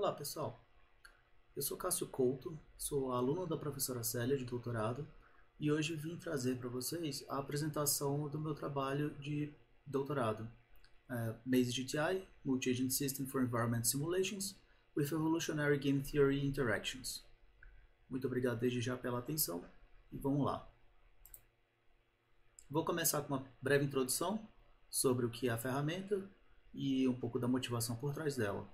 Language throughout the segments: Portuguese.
Olá pessoal, eu sou Cássio Couto, sou aluno da professora Célia de doutorado e hoje vim trazer para vocês a apresentação do meu trabalho de doutorado, Maze GTI, Multi-Agent System for Environment Simulations with Evolutionary Game Theory Interactions. Muito obrigado desde já pela atenção e vamos lá. Vou começar com uma breve introdução sobre o que é a ferramenta e um pouco da motivação por trás dela.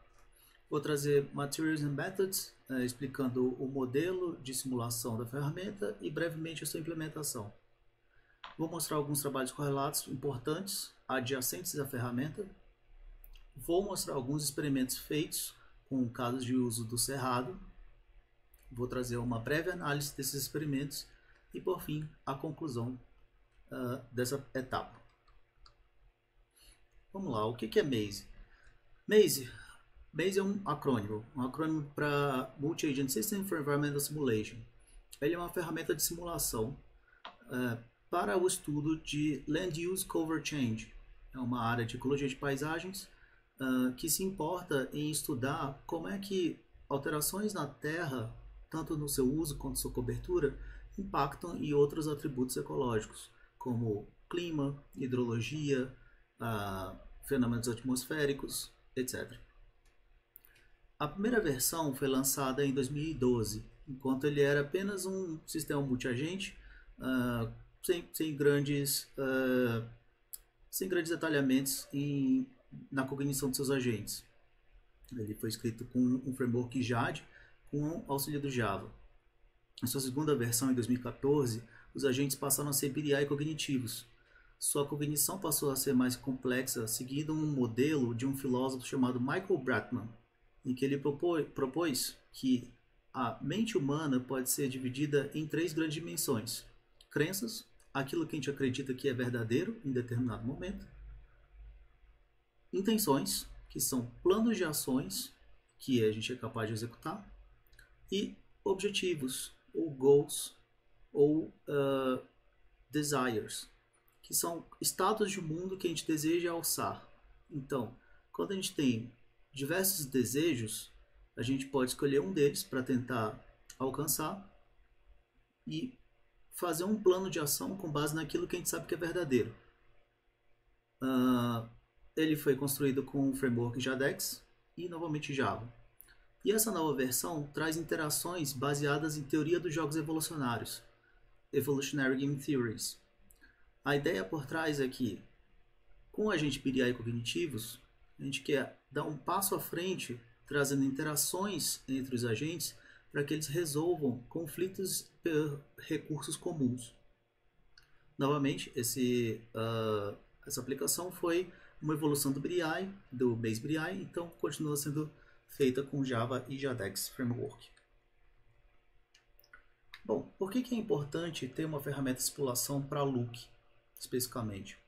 Vou trazer Materials and Methods, explicando o modelo de simulação da ferramenta e brevemente a sua implementação. Vou mostrar alguns trabalhos correlatos importantes, adjacentes à ferramenta. Vou mostrar alguns experimentos feitos com casos de uso do cerrado. Vou trazer uma breve análise desses experimentos e, por fim, a conclusão dessa etapa. Vamos lá, o que é Maze? Maze é um acrônimo para Multi-Agent System for Environmental Simulation. Ele é uma ferramenta de simulação para o estudo de Land Use Cover Change. É uma área de ecologia de paisagens que se importa em estudar como é que alterações na terra, tanto no seu uso quanto sua cobertura, impactam em outros atributos ecológicos, como clima, hidrologia, fenômenos atmosféricos, etc. A primeira versão foi lançada em 2012, enquanto ele era apenas um sistema multiagente, sem grandes detalhamentos na cognição de seus agentes. Ele foi escrito com um framework JAD, com auxílio do Java. Na sua segunda versão, em 2014, os agentes passaram a ser BDI cognitivos. Sua cognição passou a ser mais complexa, seguindo um modelo de um filósofo chamado Michael Bratman, em que ele propôs que a mente humana pode ser dividida em três grandes dimensões: crenças, aquilo que a gente acredita que é verdadeiro em determinado momento; intenções, que são planos de ações que a gente é capaz de executar; e objetivos, ou goals, ou desires, que são estados de mundo que a gente deseja alçar. Então, quando a gente tem diversos desejos, a gente pode escolher um deles para tentar alcançar e fazer um plano de ação com base naquilo que a gente sabe que é verdadeiro. Ele foi construído com o framework JADEX e novamente Java. E essa nova versão traz interações baseadas em teoria dos jogos evolucionários, Evolutionary Game Theories. A ideia por trás é que, com agentes BDI cognitivos, a gente quer dar um passo à frente, trazendo interações entre os agentes para que eles resolvam conflitos por recursos comuns. Novamente, essa aplicação foi uma evolução do BDI, do Maze BDI, então continua sendo feita com Java e JADEX Framework. Bom, por que é importante ter uma ferramenta de simulação para Look, especificamente?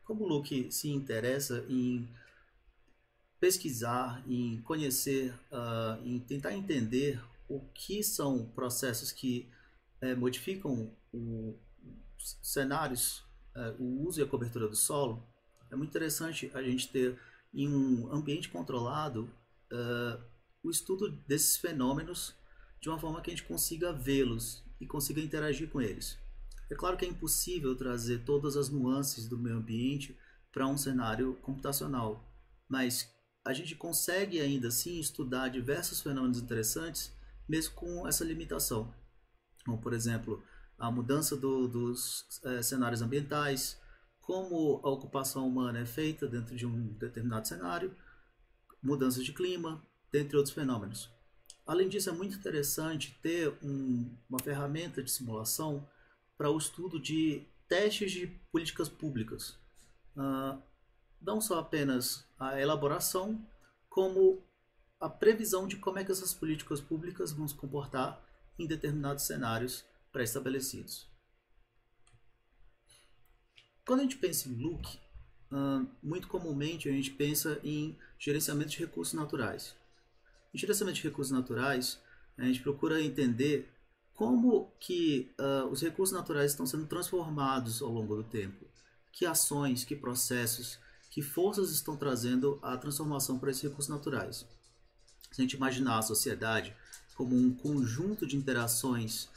Como o Luke se interessa em pesquisar, em conhecer, em tentar entender o que são processos que modificam os cenários, o uso e a cobertura do solo, é muito interessante a gente ter em um ambiente controlado o estudo desses fenômenos de uma forma que a gente consiga vê-los e consiga interagir com eles. É claro que é impossível trazer todas as nuances do meio ambiente para um cenário computacional, mas a gente consegue ainda assim estudar diversos fenômenos interessantes, mesmo com essa limitação. Como, por exemplo, a mudança dos cenários ambientais, como a ocupação humana é feita dentro de um determinado cenário, mudanças de clima, dentre outros fenômenos. Além disso, é muito interessante ter uma ferramenta de simulação para o estudo de testes de políticas públicas. Não só apenas a elaboração, como a previsão de como é que essas políticas públicas vão se comportar em determinados cenários pré-estabelecidos. Quando a gente pensa em Look, muito comumente a gente pensa em gerenciamento de recursos naturais. Em gerenciamento de recursos naturais, a gente procura entender como que os recursos naturais estão sendo transformados ao longo do tempo. Que ações, que processos, que forças estão trazendo a transformação para esses recursos naturais. Se a gente imaginar a sociedade como um conjunto de interações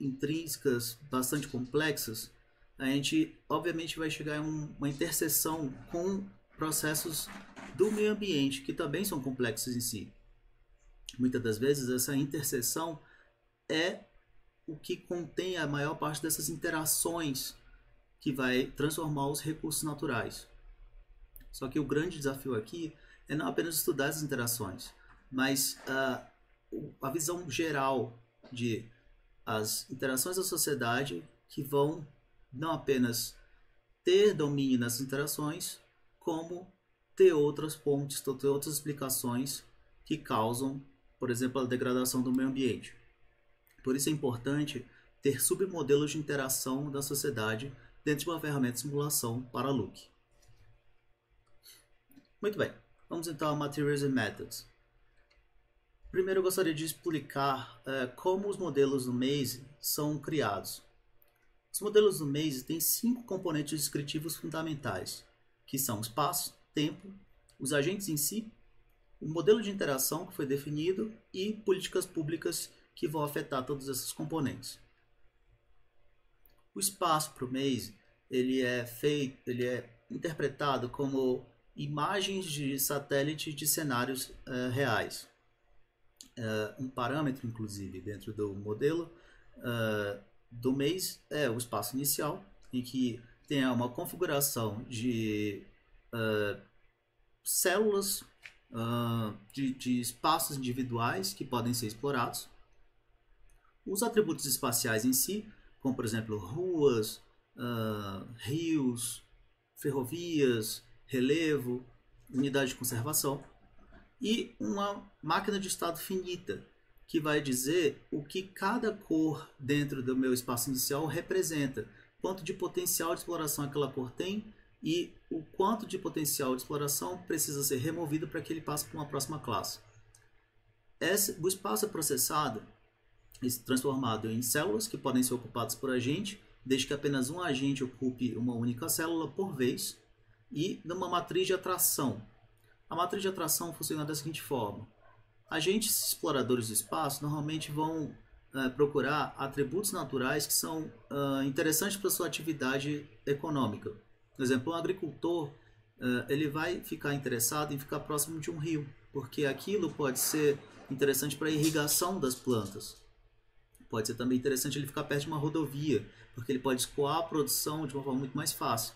intrínsecas bastante complexas, a gente obviamente vai chegar em uma interseção com processos do meio ambiente, que também são complexos em si. Muitas das vezes essa interseção é o que contém a maior parte dessas interações que vai transformar os recursos naturais. Só que o grande desafio aqui é não apenas estudar essas interações, mas a visão geral de as interações da sociedade que vão não apenas ter domínio nessas interações, como ter outras pontes, ter outras explicações que causam, por exemplo, a degradação do meio ambiente. Por isso é importante ter submodelos de interação da sociedade dentro de uma ferramenta de simulação para Look. Muito bem, vamos então a Materials and Methods. Primeiro eu gostaria de explicar como os modelos do Maze são criados. Os modelos do Maze têm 5 componentes descritivos fundamentais, que são espaço, tempo, os agentes em si, o modelo de interação que foi definido e políticas públicas que vão afetar todos esses componentes. O espaço para o Maze ele é interpretado como imagens de satélite de cenários reais. Um parâmetro, inclusive, dentro do modelo do Maze é o espaço inicial, em que tem uma configuração de células de espaços individuais que podem ser explorados. Os atributos espaciais em si, como por exemplo ruas, rios, ferrovias, relevo, unidade de conservação, e uma máquina de estado finita, que vai dizer o que cada cor dentro do meu espaço inicial representa, quanto de potencial de exploração aquela cor tem e o quanto de potencial de exploração precisa ser removido para que ele passe para uma próxima classe. O espaço é processado e transformado em células que podem ser ocupadas por agente, desde que apenas um agente ocupe uma única célula por vez, e numa matriz de atração. A matriz de atração funciona da seguinte forma: agentes exploradores do espaço normalmente vão procurar atributos naturais que são interessantes para sua atividade econômica. Por exemplo, um agricultor ele vai ficar interessado em ficar próximo de um rio, porque aquilo pode ser interessante para a irrigação das plantas. Pode ser também interessante ele ficar perto de uma rodovia, porque ele pode escoar a produção de uma forma muito mais fácil.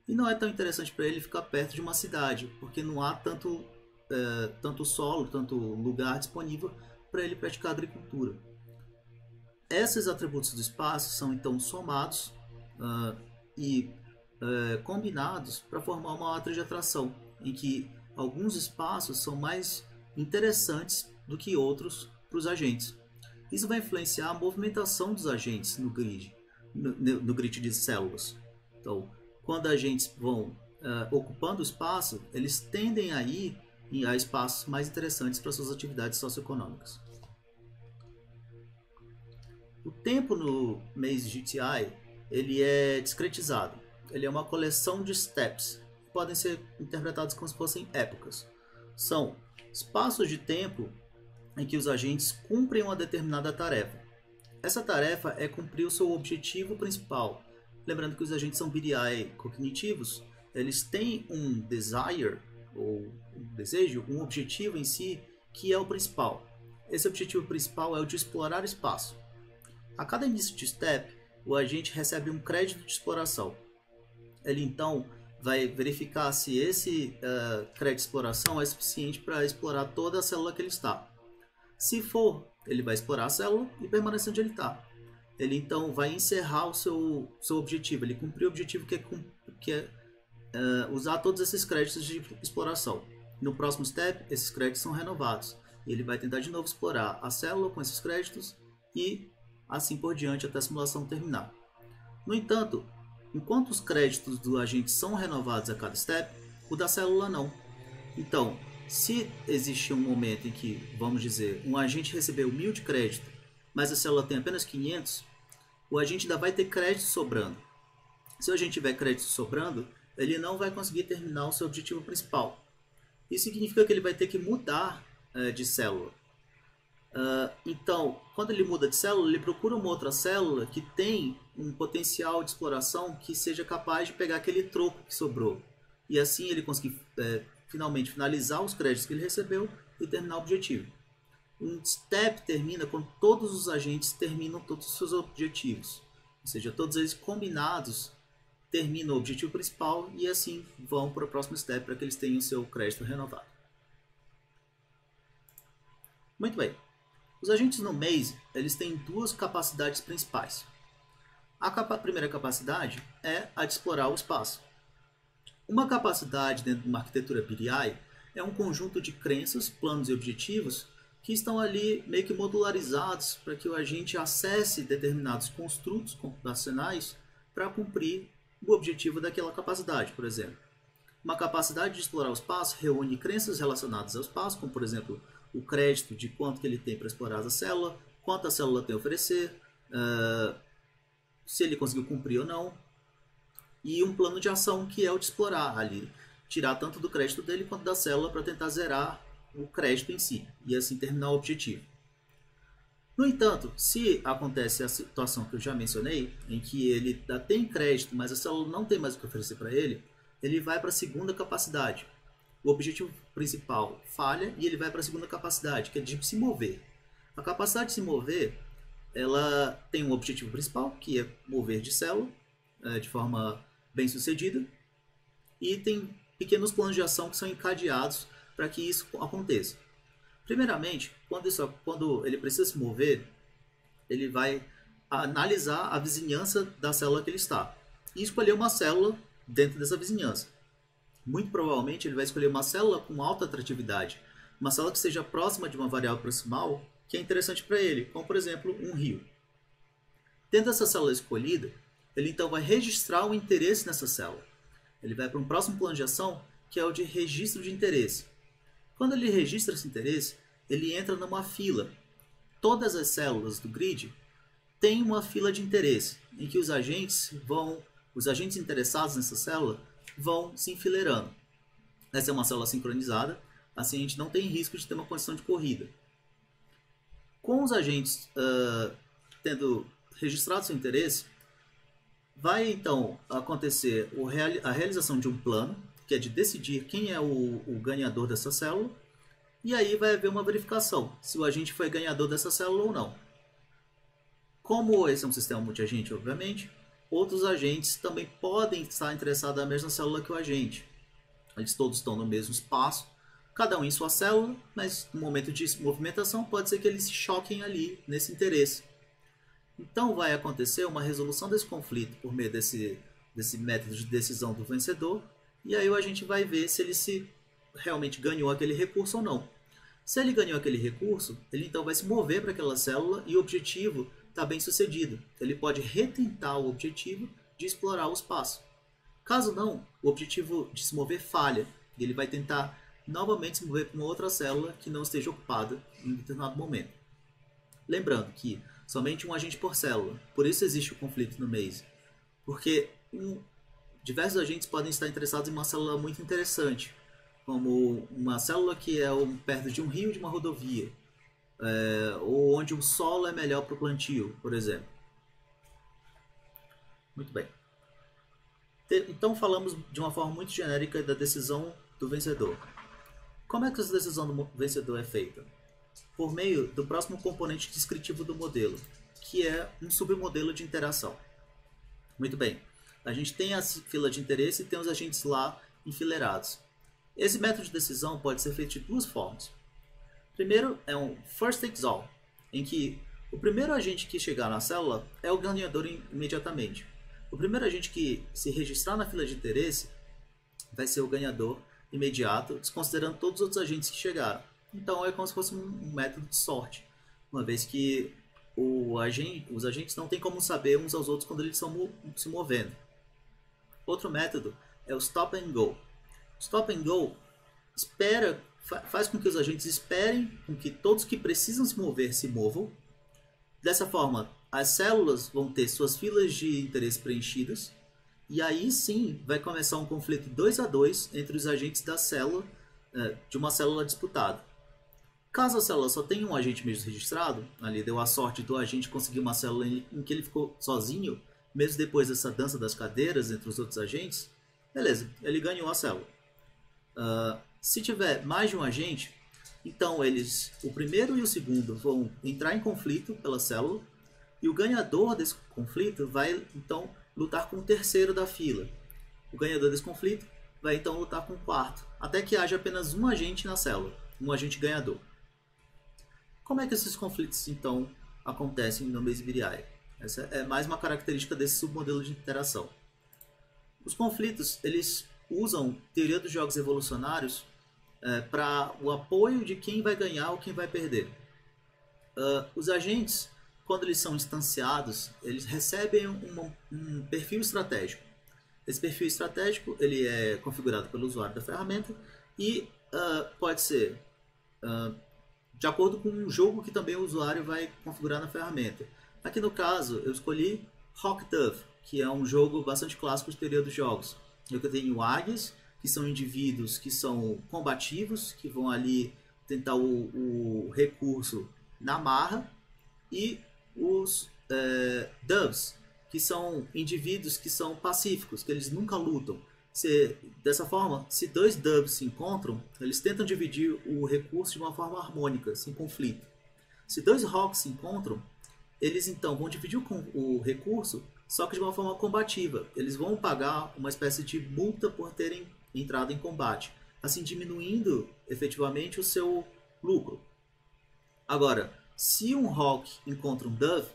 E não é tão interessante para ele ficar perto de uma cidade, porque não há tanto solo, tanto lugar disponível para ele praticar agricultura. Esses atributos do espaço são então somados e combinados para formar uma matriz de atração, em que alguns espaços são mais interessantes do que outros para os agentes. Isso vai influenciar a movimentação dos agentes no grid de células. Então, quando agentes vão ocupando o espaço, eles tendem a ir a espaços mais interessantes para suas atividades socioeconômicas. O tempo no Maze GTI ele é discretizado. Ele é uma coleção de steps que podem ser interpretados como se fossem épocas. São espaços de tempo em que os agentes cumprem uma determinada tarefa. Essa tarefa é cumprir o seu objetivo principal. Lembrando que os agentes são BDI cognitivos, eles têm um desire, ou um desejo, um objetivo em si, que é o principal. Esse objetivo principal é o de explorar espaço. A cada início de step, o agente recebe um crédito de exploração. Ele então vai verificar se esse crédito de exploração é suficiente para explorar toda a célula que ele está. Se for, ele vai explorar a célula e permanecer onde ele está. Ele então vai encerrar o seu objetivo, ele cumpriu o objetivo que é usar todos esses créditos de exploração. No próximo step, esses créditos são renovados. Ele vai tentar de novo explorar a célula com esses créditos e assim por diante até a simulação terminar. No entanto, enquanto os créditos do agente são renovados a cada step, o da célula não. Então, se existe um momento em que, vamos dizer, um agente recebeu 1000 de crédito, mas a célula tem apenas 500, o agente ainda vai ter crédito sobrando. Se o agente tiver crédito sobrando, ele não vai conseguir terminar o seu objetivo principal. Isso significa que ele vai ter que mudar de célula. Então, quando ele muda de célula, ele procura uma outra célula que tem um potencial de exploração que seja capaz de pegar aquele troco que sobrou. E assim ele conseguir finalmente finalizar os créditos que ele recebeu e terminar o objetivo. Um step termina quando todos os agentes terminam todos os seus objetivos. Ou seja, todos eles combinados terminam o objetivo principal e assim vão para o próximo step para que eles tenham o seu crédito renovado. Muito bem. Os agentes no Maze, eles têm duas capacidades principais. A primeira capacidade é a de explorar o espaço. Uma capacidade dentro de uma arquitetura PDI é um conjunto de crenças, planos e objetivos que estão ali meio que modularizados para que o agente acesse determinados construtos computacionais para cumprir o objetivo daquela capacidade, por exemplo. Uma capacidade de explorar o espaço reúne crenças relacionadas ao espaço, como por exemplo o crédito de quanto que ele tem para explorar a célula, quanto a célula tem a oferecer, se ele conseguiu cumprir ou não, e um plano de ação que é o de explorar ali, tirar tanto do crédito dele quanto da célula para tentar zerar o crédito em si e assim terminar o objetivo. No entanto, se acontece a situação que eu já mencionei, em que ele ainda tem crédito, mas a célula não tem mais o que oferecer para ele, ele vai para a segunda capacidade. O objetivo principal falha e ele vai para a segunda capacidade, que é de se mover. A capacidade de se mover, ela tem um objetivo principal, que é mover de célula de forma bem sucedida, e tem pequenos planos de ação que são encadeados para que isso aconteça. Primeiramente, quando ele precisa se mover, ele vai analisar a vizinhança da célula que ele está e escolher uma célula dentro dessa vizinhança. Muito provavelmente ele vai escolher uma célula com alta atratividade, uma célula que seja próxima de uma variável proximal que é interessante para ele, como por exemplo um rio. Tendo essa célula escolhida, ele então vai registrar o interesse nessa célula. Ele vai para um próximo plano de ação, que é o de registro de interesse. Quando ele registra esse interesse, ele entra numa fila. Todas as células do grid têm uma fila de interesse, em que os agentes interessados nessa célula vão se enfileirando. Essa é uma célula sincronizada, assim a gente não tem risco de ter uma condição de corrida. Com os agentes tendo registrado seu interesse, vai então acontecer a realização de um plano, que é de decidir quem é o ganhador dessa célula, e aí vai haver uma verificação se o agente foi ganhador dessa célula ou não. Como esse é um sistema multiagente, obviamente, outros agentes também podem estar interessados na mesma célula que o agente. Eles todos estão no mesmo espaço, cada um em sua célula, mas no momento de movimentação pode ser que eles se choquem ali nesse interesse. Então vai acontecer uma resolução desse conflito por meio desse método de decisão do vencedor, e aí o agente vai ver se ele realmente ganhou aquele recurso ou não. Se ele ganhou aquele recurso, ele então vai se mover para aquela célula e o objetivo está bem sucedido. Ele pode retentar o objetivo de explorar o espaço. Caso não, o objetivo de se mover falha e ele vai tentar novamente se mover para uma outra célula que não esteja ocupada em determinado momento. Lembrando que somente um agente por célula, por isso existe o conflito no Maze, porque diversos agentes podem estar interessados em uma célula muito interessante, como uma célula que é perto de um rio, de uma rodovia, ou onde o solo é melhor para o plantio, por exemplo. Muito bem. Então falamos de uma forma muito genérica da decisão do vencedor. Como é que essa decisão do vencedor é feita? Por meio do próximo componente descritivo do modelo, que é um submodelo de interação. Muito bem. A gente tem a fila de interesse e tem os agentes lá enfileirados. Esse método de decisão pode ser feito de duas formas. Primeiro é um first takes all, em que o primeiro agente que chegar na célula é o ganhador imediatamente. O primeiro agente que se registrar na fila de interesse vai ser o ganhador imediato, desconsiderando todos os outros agentes que chegaram. Então é como se fosse um método de sorte, uma vez que os agentes não têm como saber uns aos outros quando eles estão se movendo. Outro método é o stop and go. Stop and go faz com que os agentes esperem com que todos que precisam se mover se movam. Dessa forma, as células vão ter suas filas de interesse preenchidas e aí sim vai começar um conflito 2 a 2 entre os agentes da célula de uma célula disputada. Caso a célula só tenha um agente mesmo registrado, ali deu a sorte do agente conseguir uma célula em que ele ficou sozinho, mesmo depois dessa dança das cadeiras entre os outros agentes, beleza, ele ganhou a célula. Se tiver mais de um agente, então o primeiro e o segundo vão entrar em conflito pela célula, e o ganhador desse conflito vai então lutar com o terceiro da fila. O ganhador desse conflito vai então lutar com o quarto, até que haja apenas um agente na célula, um agente ganhador. Como é que esses conflitos então acontecem no Maze BDI? Essa é mais uma característica desse submodelo de interação. Os conflitos, eles usam teoria dos jogos evolucionários para o apoio de quem vai ganhar ou quem vai perder. Os agentes, quando eles são instanciados, eles recebem um perfil estratégico. Esse perfil estratégico ele é configurado pelo usuário da ferramenta e pode ser de acordo com um jogo que também o usuário vai configurar na ferramenta. Aqui no caso, eu escolhi Hawk Dove, que é um jogo bastante clássico de teoria dos jogos. Eu tenho águias, que são indivíduos que são combativos, que vão ali tentar o recurso na marra, e os doves, que são indivíduos que são pacíficos, que eles nunca lutam. Dessa forma, se dois doves se encontram, eles tentam dividir o recurso de uma forma harmônica, sem conflito. Se dois hawks se encontram, eles então vão dividir o recurso, só que de uma forma combativa. Eles vão pagar uma espécie de multa por terem entrado em combate, assim diminuindo efetivamente o seu lucro. Agora, se um hawk encontra um dove,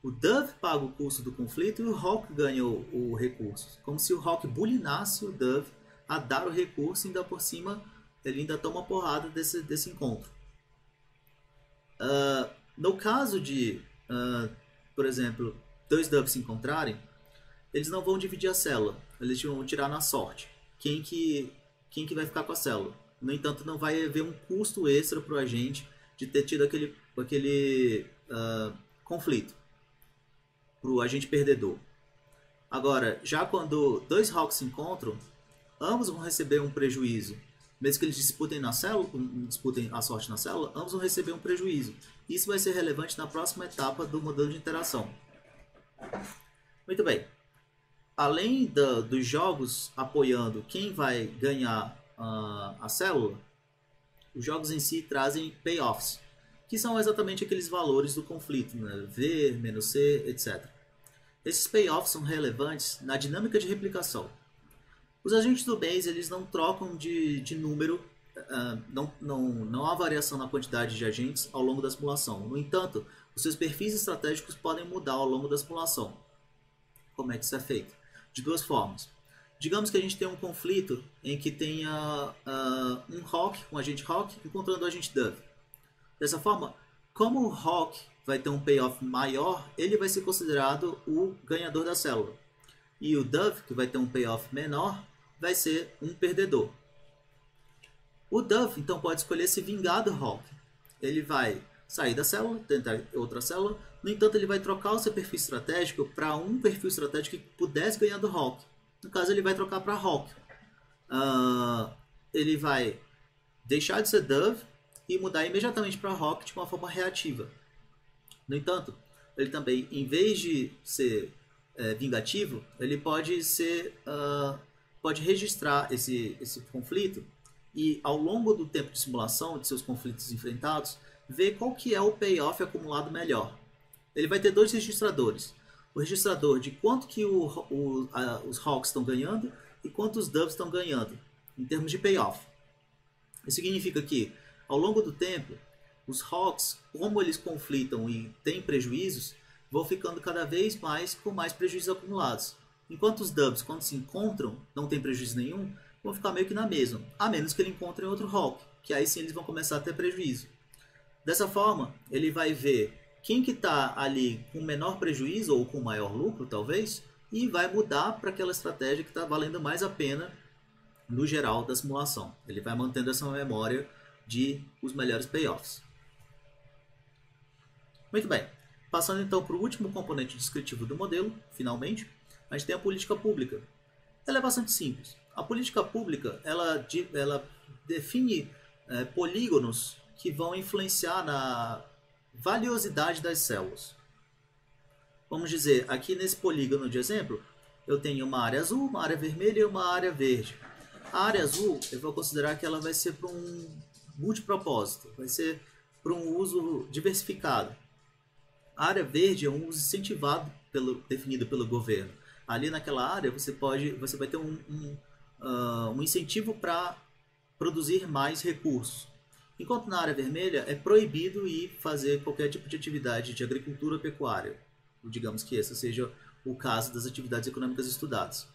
o dove paga o custo do conflito e o hawk ganha o recurso. Como se o hawk bulinasse o dove a dar o recurso e ainda por cima ele ainda toma porrada desse encontro. No caso de, por exemplo, dois doves se encontrarem, eles não vão dividir a célula, eles vão tirar na sorte quem que vai ficar com a célula. No entanto, não vai haver um custo extra para o agente de ter tido aquele conflito, para o agente perdedor. Agora, já quando dois hawks se encontram, ambos vão receber um prejuízo. Mesmo que eles disputem a sorte na célula, ambos vão receber um prejuízo. Isso vai ser relevante na próxima etapa do modelo de interação. Muito bem. Além dos jogos apoiando quem vai ganhar a célula, os jogos em si trazem payoffs, que são exatamente aqueles valores do conflito, né? V, menos C, etc. Esses payoffs são relevantes na dinâmica de replicação. Os agentes do Maze eles não trocam de número, não há variação na quantidade de agentes ao longo da simulação. No entanto, os seus perfis estratégicos podem mudar ao longo da simulação. Como é que isso é feito? De duas formas. Digamos que a gente tem um conflito em que tenha um agente Hawk encontrando o agente Dove. Dessa forma, como o Hawk vai ter um payoff maior, ele vai ser considerado o ganhador da célula. E o Dove, que vai ter um payoff menor, vai ser um perdedor. O Dove, então, pode escolher se vingar do Hawk. Ele vai sair da célula, tentar outra célula. No entanto, ele vai trocar o seu perfil estratégico para um perfil estratégico que pudesse ganhar do Hawk. No caso, ele vai trocar para Hawk. Ele vai deixar de ser Dove e mudar imediatamente para Hawk de uma forma reativa. No entanto, ele também, em vez de ser vingativo, ele pode registrar esse conflito e, ao longo do tempo de simulação de seus conflitos enfrentados, ver qual que é o payoff acumulado melhor. Ele vai ter dois registradores. O registrador de quanto que os Hawks estão ganhando e quanto os Doves estão ganhando, em termos de payoff. Isso significa que, ao longo do tempo, os Hawks, como eles conflitam e têm prejuízos, vão ficando cada vez mais com mais prejuízos acumulados. Enquanto os Doves, quando se encontram, não tem prejuízo nenhum, vão ficar meio que na mesma, a menos que ele encontre outro Hawk, que aí sim eles vão começar a ter prejuízo. Dessa forma, ele vai ver quem que está ali com menor prejuízo ou com maior lucro, talvez, e vai mudar para aquela estratégia que está valendo mais a pena no geral da simulação. Ele vai mantendo essa memória de os melhores payoffs. Muito bem. Passando então para o último componente descritivo do modelo, finalmente, a gente tem a política pública. Ela é bastante simples. A política pública, ela define polígonos que vão influenciar na valiosidade das células. Vamos dizer, aqui nesse polígono de exemplo, eu tenho uma área azul, uma área vermelha e uma área verde. A área azul, eu vou considerar que ela vai ser para um multipropósito, vai ser para um uso diversificado. A área verde é um uso incentivado, definido pelo governo. Ali naquela área você vai ter um incentivo para produzir mais recursos. Enquanto na área vermelha é proibido ir fazer qualquer tipo de atividade de agricultura ou pecuária. Digamos que esse seja o caso das atividades econômicas estudadas.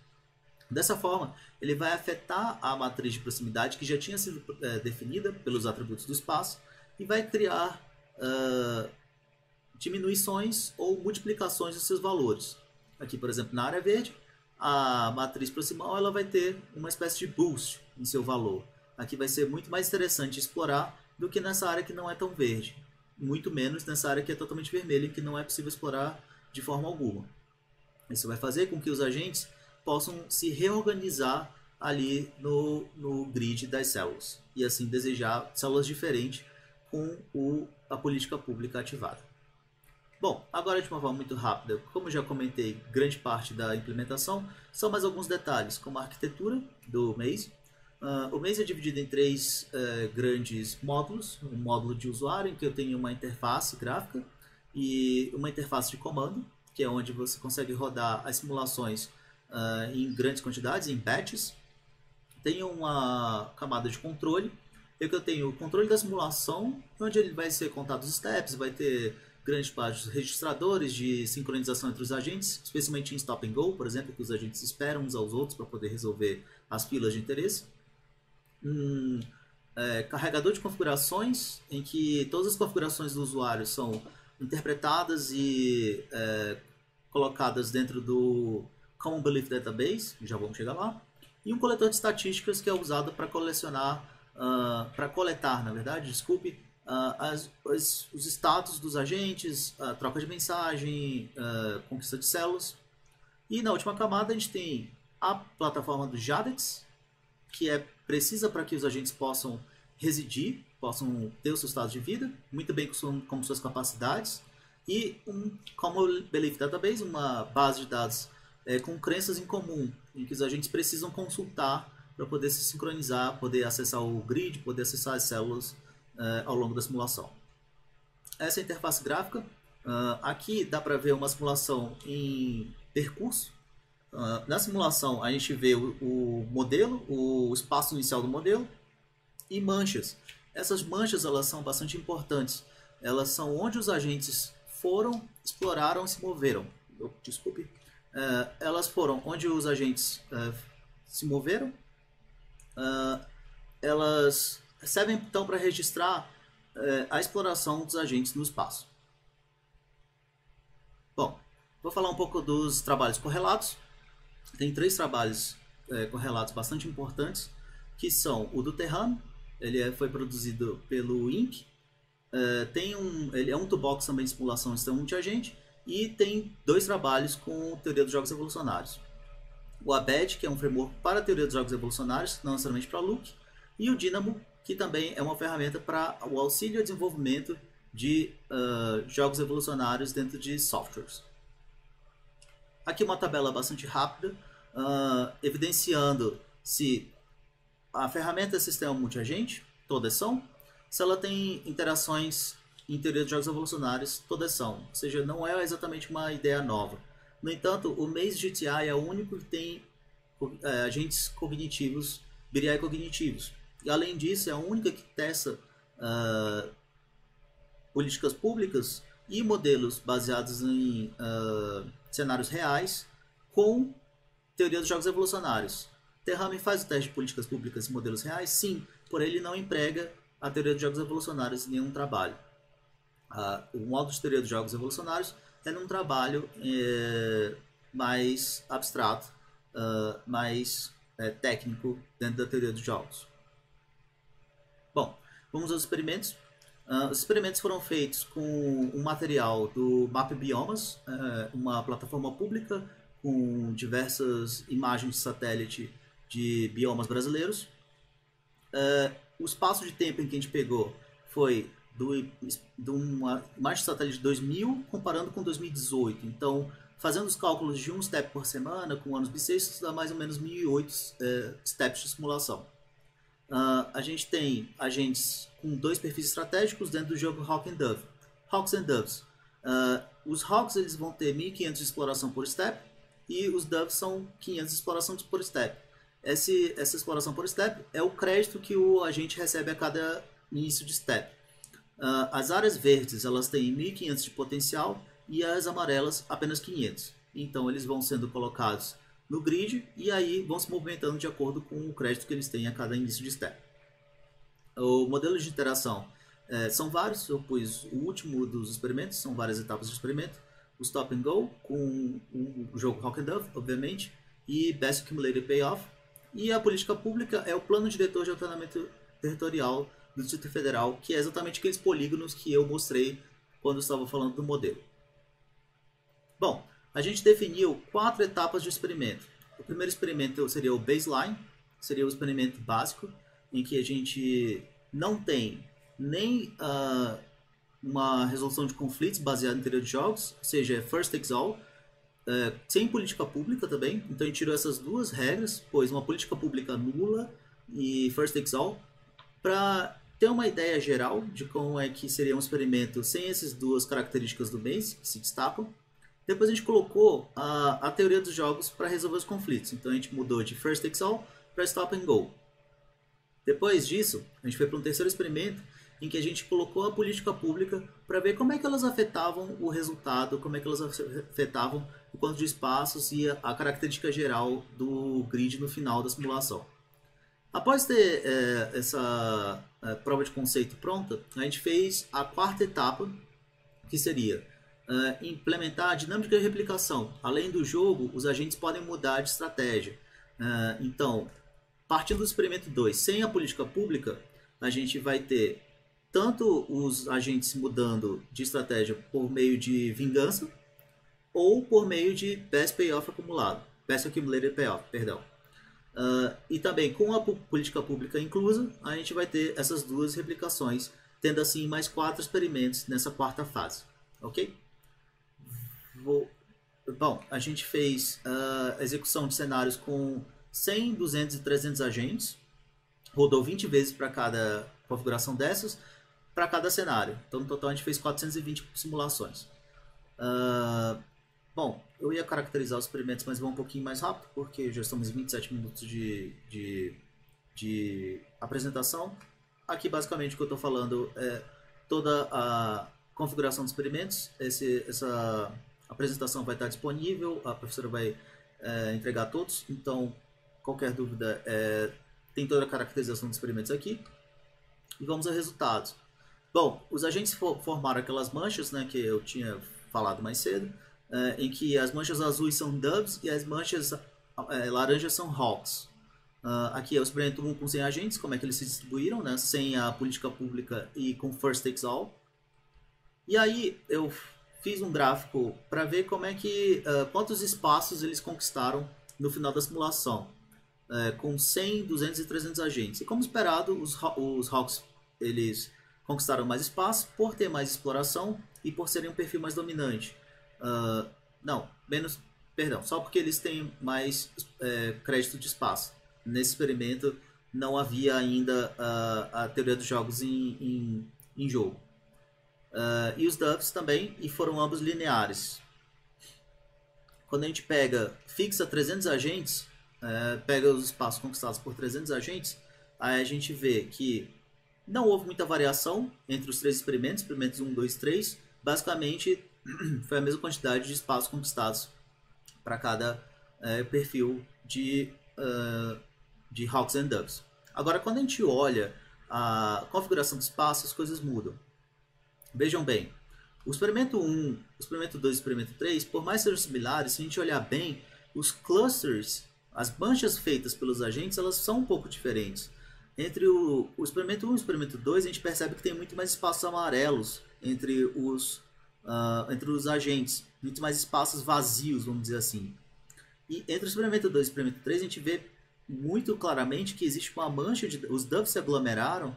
Dessa forma, ele vai afetar a matriz de proximidade que já tinha sido definida pelos atributos do espaço e vai criar diminuições ou multiplicações dos seus valores. Aqui, por exemplo, na área verde, a matriz proximal ela vai ter uma espécie de boost em seu valor. Aqui vai ser muito mais interessante explorar do que nessa área que não é tão verde. Muito menos nessa área que é totalmente vermelha e que não é possível explorar de forma alguma. Isso vai fazer com que os agentes possam se reorganizar ali no grid das células e assim desejar células diferentes com a política pública ativada. Bom, agora de uma forma muito rápida, como já comentei, grande parte da implementação, são mais alguns detalhes, como a arquitetura do Maze. O Maze é dividido em três grandes módulos. Um módulo de usuário, em que eu tenho uma interface gráfica e uma interface de comando, que é onde você consegue rodar as simulações em grandes quantidades, em batches. Tem uma camada de controle, em que eu tenho o controle da simulação, onde ele vai ser contado os steps, vai ter grande parte dos registradores de sincronização entre os agentes, especialmente em stop and go, por exemplo, que os agentes esperam uns aos outros para poder resolver as filas de interesse. Carregador de configurações, em que todas as configurações do usuário são interpretadas e colocadas dentro do Common Belief Database, já vamos chegar lá, e um coletor de estatísticas que é usado para coletar, na verdade, os status dos agentes, a troca de mensagem, conquista de células. E na última camada a gente tem a plataforma do Jadex, que é precisa para que os agentes possam residir, possam ter o seu estado de vida, muito bem com suas capacidades, e um Common Belief Database, uma base de dados com crenças em comum, em que os agentes precisam consultar para poder se sincronizar, poder acessar o grid, poder acessar as células ao longo da simulação. Essa é a interface gráfica. Aqui dá para ver uma simulação em percurso. Na simulação a gente vê o modelo, o espaço inicial do modelo e manchas. Essas manchas elas são bastante importantes. Elas são onde os agentes foram, exploraram e se moveram. Desculpe. Elas foram onde os agentes se moveram. Elas servem então para registrar a exploração dos agentes no espaço. Bom, vou falar um pouco dos trabalhos correlatos. Tem três trabalhos correlatos bastante importantes, que são o do Terrano, ele foi produzido pelo INC, ele é um toolbox também de simulação de sistema multiagente, e tem dois trabalhos com teoria dos jogos evolucionários. O ABED, que é um framework para a teoria dos jogos evolucionários, não necessariamente para Luke, e o Dynamo, que também é uma ferramenta para o auxílio ao desenvolvimento de jogos evolucionários dentro de softwares. Aqui uma tabela bastante rápida, evidenciando se a ferramenta é sistema multiagente, todas são, se ela tem interações em teoria de jogos evolucionários, todas são, ou seja, não é exatamente uma ideia nova. No entanto, o Maze GTI é o único que tem agentes cognitivos, BRI cognitivos. E além disso, é a única que testa políticas públicas e modelos baseados em cenários reais com teoria dos jogos evolucionários. Terramin faz o teste de políticas públicas e modelos reais? Sim, porém ele não emprega a teoria dos jogos evolucionários em nenhum trabalho. O modo de teoria dos jogos evolucionários é num trabalho mais abstrato, mais técnico dentro da teoria dos jogos. Bom, vamos aos experimentos. Os experimentos foram feitos com um material do Map Biomas, uma plataforma pública com diversas imagens de satélite de biomas brasileiros. O espaço de tempo em que a gente pegou foi de uma imagem de satélite de 2000 comparando com 2018. Então, fazendo os cálculos de um step por semana com anos bissextos, dá mais ou menos 1008 steps de simulação. A gente tem agentes com 2 perfis estratégicos dentro do jogo Hawk and Dove. Hawks and Doves. Os Hawks eles vão ter 1500 de exploração por step e os Doves são 500 de exploração por step. Essa exploração por step é o crédito que o agente recebe a cada início de step. As áreas verdes elas têm 1500 de potencial e as amarelas apenas 500. Então eles vão sendo colocados no grid e aí vão se movimentando de acordo com o crédito que eles têm a cada início de step. O modelo de interação são vários, eu pus o último dos experimentos, são várias etapas de experimento. O Stop and Go, com o jogo Hawk and Dove, obviamente, e Best Accumulated Payoff. E a política pública é o Plano Diretor de Ordenamento Territorial do Distrito Federal, que é exatamente aqueles polígonos que eu mostrei quando eu estava falando do modelo. Bom, a gente definiu 4 etapas de experimento. O primeiro experimento seria o baseline, seria o experimento básico, em que a gente não tem nem uma resolução de conflitos baseada em teoria de jogos, ou seja, first takes all, sem política pública também. Então a gente tirou essas 2 regras, pois uma política pública nula e first takes all, para ter uma ideia geral de como é que seria um experimento sem essas 2 características do base que se destacam. Depois a gente colocou a teoria dos jogos para resolver os conflitos. Então a gente mudou de first takes all para stop and go. Depois disso, a gente foi para um terceiro experimento em que a gente colocou a política pública para ver como é que elas afetavam o resultado, como é que elas afetavam o quanto de espaços e a característica geral do grid no final da simulação. Após ter essa prova de conceito pronta, a gente fez a 4ª etapa, que seria implementar a dinâmica de replicação. Além do jogo, os agentes podem mudar de estratégia. Então, partindo do experimento 2, sem a política pública, a gente vai ter tanto os agentes mudando de estratégia por meio de vingança ou por meio de Best Payoff acumulado, Best Accumulated Payoff, perdão. E também com a política pública inclusa, a gente vai ter essas 2 replicações, tendo assim mais 4 experimentos nessa 4ª fase, ok? Bom, a gente fez a execução de cenários com 100, 200 e 300 agentes, rodou 20 vezes para cada configuração dessas, para cada cenário. Então, no total, a gente fez 420 simulações. Bom, eu ia caracterizar os experimentos, mas vou um pouquinho mais rápido, porque já estamos em 27 minutos de apresentação. Aqui, basicamente, o que eu estou falando é toda a configuração dos experimentos. Essa apresentação vai estar disponível, a professora vai entregar todos. Então, qualquer dúvida, tem toda a caracterização dos experimentos aqui. E vamos aos resultados. Bom, os agentes formaram aquelas manchas, né, que eu tinha falado mais cedo, em que as manchas azuis são Doves e as manchas laranjas são Hawks. Aqui é o experimento 1 com 100 agentes, como é que eles se distribuíram, né, sem a política pública e com First Takes All. E aí eu fiz um gráfico para ver como é que quantos espaços eles conquistaram no final da simulação, com 100, 200 e 300 agentes. E como esperado, os Hawks eles conquistaram mais espaço por ter mais exploração e por serem um perfil mais dominante. Só porque eles têm mais crédito de espaço. Nesse experimento não havia ainda a teoria dos jogos em jogo. E os Doves também, e foram ambos lineares. Quando a gente fixa 300 agentes, pega os espaços conquistados por 300 agentes, aí a gente vê que não houve muita variação entre os 3 experimentos 1, 2, 3. Basicamente, foi a mesma quantidade de espaços conquistados para cada perfil de Hawks and Doves. Agora, quando a gente olha a configuração do espaço, as coisas mudam. Vejam bem, o experimento 1, o experimento 2 e o experimento 3, por mais que sejam similares, se a gente olhar bem, os clusters, as manchas feitas pelos agentes, elas são um pouco diferentes. Entre o experimento 1 e o experimento 2, a gente percebe que tem muito mais espaços amarelos entre os agentes, muito mais espaços vazios, vamos dizer assim. E entre o experimento 2 e o experimento 3, a gente vê muito claramente que existe uma mancha de... Os Doves se aglomeraram,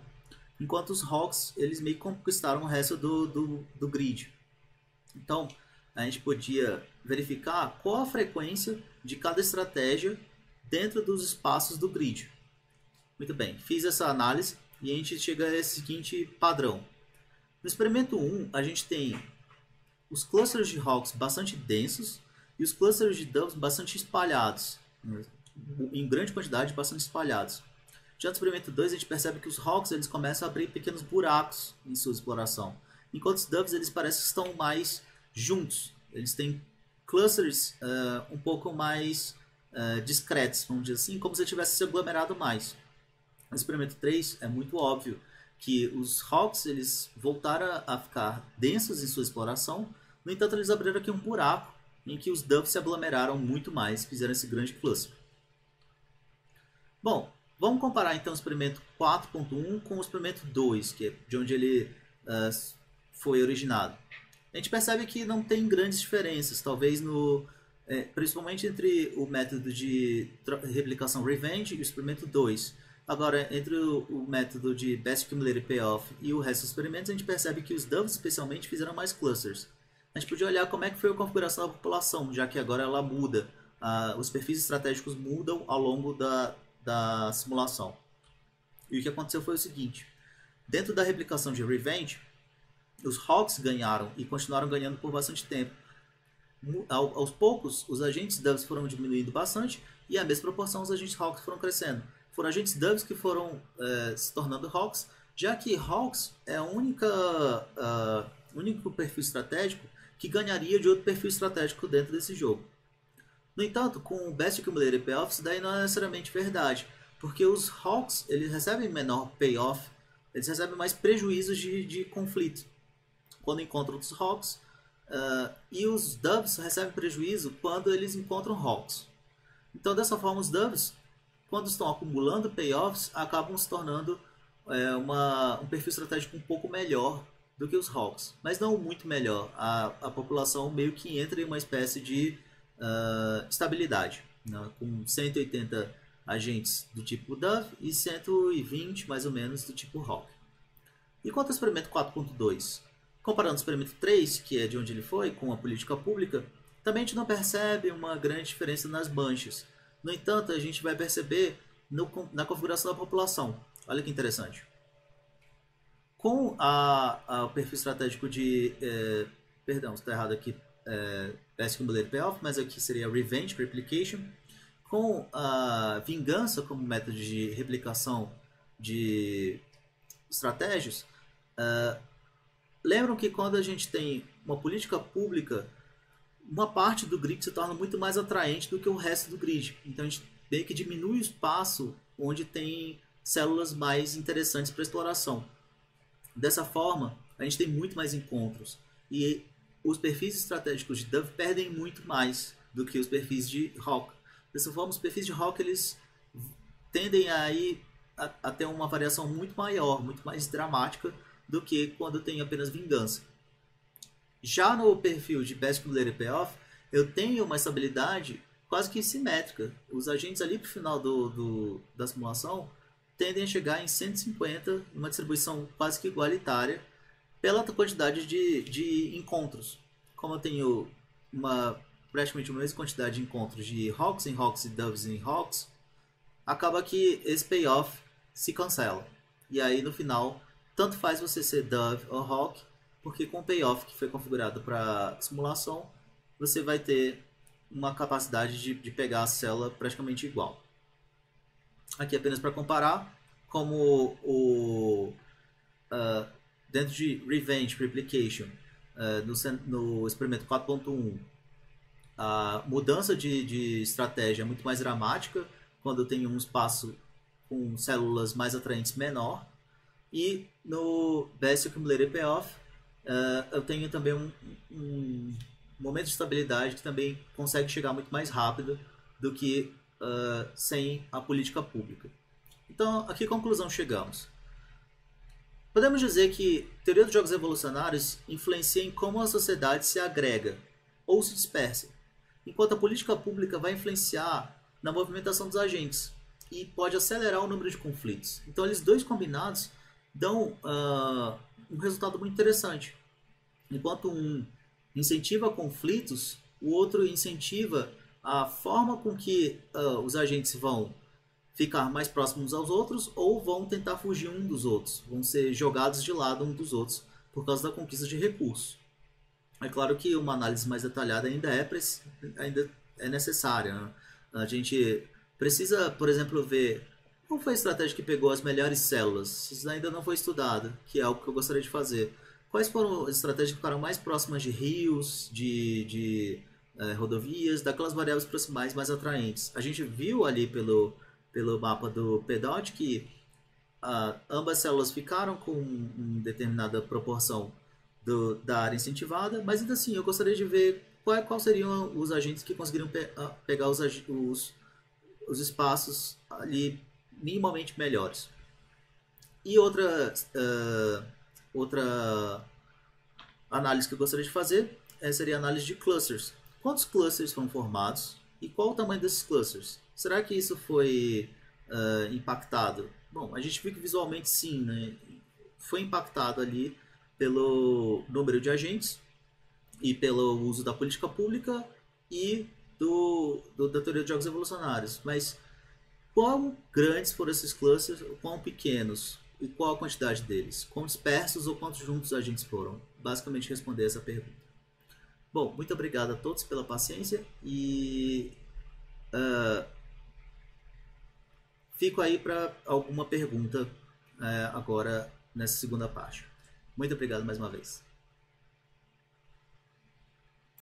enquanto os Hawks, eles meio que conquistaram o resto do grid. Então, a gente podia verificar qual a frequência de cada estratégia dentro dos espaços do grid. Muito bem, fiz essa análise e a gente chega a esse seguinte padrão. No experimento 1, a gente tem os clusters de Hawks bastante densos e os clusters de Doves bastante espalhados, em grande quantidade, bastante espalhados. Já no experimento 2, a gente percebe que os Hawks eles começam a abrir pequenos buracos em sua exploração, enquanto os Doves eles parecem que estão mais juntos. Eles têm clusters um pouco mais discretos, vamos dizer assim, como se tivesse se aglomerado mais. No experimento 3, é muito óbvio que os Hawks eles voltaram a ficar densos em sua exploração, no entanto eles abriram aqui um buraco em que os Doves se aglomeraram muito mais, fizeram esse grande cluster. Bom, vamos comparar então o experimento 4.1 com o experimento 2, que é de onde ele foi originado. A gente percebe que não tem grandes diferenças, talvez principalmente entre o método de replicação Revenge e o experimento 2. Agora, entre o método de Best Accumulated Payoff e o resto dos experimentos, a gente percebe que os Doves especialmente fizeram mais clusters. A gente podia olhar como é que foi a configuração da população, já que agora ela muda. Os perfis estratégicos mudam ao longo da simulação. E o que aconteceu foi o seguinte. Dentro da replicação de Revenge, os Hawks ganharam e continuaram ganhando por bastante tempo. Aos poucos, os agentes Doves foram diminuindo bastante e, à mesma proporção, os agentes Hawks foram crescendo. Foram agentes Doves que foram se tornando Hawks, já que Hawks é o único perfil estratégico que ganharia de outro perfil estratégico dentro desse jogo. No entanto, com o Best Accumulated Payoff, isso daí não é necessariamente verdade, porque os Hawks eles recebem menor payoff, eles recebem mais prejuízos de conflito quando encontram outros Hawks, e os Doves recebem prejuízo quando eles encontram Hawks. Então, dessa forma, os Doves, quando estão acumulando payoffs, acabam se tornando um perfil estratégico um pouco melhor do que os Hawks, mas não muito melhor. A população meio que entra em uma espécie de estabilidade, né? Com 180 agentes do tipo Dove e 120 mais ou menos do tipo Hawk. E quanto ao experimento 4.2? Comparando o experimento 3, que é de onde ele foi, com a política pública, também a gente não percebe uma grande diferença nas manchas. No entanto, a gente vai perceber na configuração da população. Olha que interessante. Com o perfil estratégico de... perdão, está errado aqui. Best Accumulated Payoff, mas aqui seria Revenge Replication. Com a vingança como método de replicação de estratégias, lembram que quando a gente tem uma política pública, uma parte do grid se torna muito mais atraente do que o resto do grid. Então a gente meio que diminui o espaço onde tem células mais interessantes para exploração. Dessa forma, a gente tem muito mais encontros. E os perfis estratégicos de Dove perdem muito mais do que os perfis de Hawk. Dessa forma, os perfis de Hawk eles tendem a ter uma variação muito maior, muito mais dramática do que quando tem apenas vingança. Já no perfil de Best Accumulated Payoff, eu tenho uma estabilidade quase que simétrica. Os agentes ali para o final da simulação tendem a chegar em 150, uma distribuição quase que igualitária, pela quantidade de encontros. Como eu tenho praticamente a mesma quantidade de encontros de Hawks em Hawks e Doves em Hawks, acaba que esse payoff se cancela. E aí no final, tanto faz você ser Dove ou Hawk, porque com o payoff que foi configurado para simulação, você vai ter uma capacidade de pegar a célula praticamente igual. Aqui apenas para comparar, como dentro de Revenge Replication, no experimento 4.1, a mudança de estratégia é muito mais dramática quando tem um espaço com células mais atraentes menor. E no Best Accumulated Payoff, eu tenho também um momento de estabilidade que também consegue chegar muito mais rápido do que sem a política pública. Então, a que conclusão chegamos? Podemos dizer que a teoria dos jogos evolucionários influencia em como a sociedade se agrega ou se dispersa, enquanto a política pública vai influenciar na movimentação dos agentes. e pode acelerar o número de conflitos. Então, eles dois combinados dão um resultado muito interessante. Enquanto um incentiva conflitos, o outro incentiva a forma com que os agentes vão ficar mais próximos aos outros ou vão tentar fugir um dos outros, vão ser jogados de lado um dos outros por causa da conquista de recursos. É claro que uma análise mais detalhada ainda é necessária, né? A gente precisa, por exemplo, ver qual foi a estratégia que pegou as melhores células. Isso ainda não foi estudado, que é algo que eu gostaria de fazer. Quais foram as estratégias que ficaram mais próximas de rios, de rodovias, daquelas variáveis proximais mais atraentes? A gente viu ali pelo mapa do PDOT que ambas células ficaram com uma determinada proporção da área incentivada, mas ainda assim eu gostaria de ver quais seriam os agentes que conseguiriam pegar os espaços ali minimamente melhores. E outra análise que eu gostaria de fazer seria a análise de clusters. Quantos clusters foram formados e qual o tamanho desses clusters? Será que isso foi impactado? Bom, a gente viu que visualmente sim, né? Foi impactado ali pelo número de agentes e pelo uso da política pública e da teoria de jogos evolucionários. Mas quão grandes foram esses clusters, quão pequenos e qual a quantidade deles? Quão dispersos ou quantos juntos os agentes foram? Basicamente responder essa pergunta. Bom, muito obrigado a todos pela paciência e fico aí para alguma pergunta agora nessa segunda parte. Muito obrigado mais uma vez.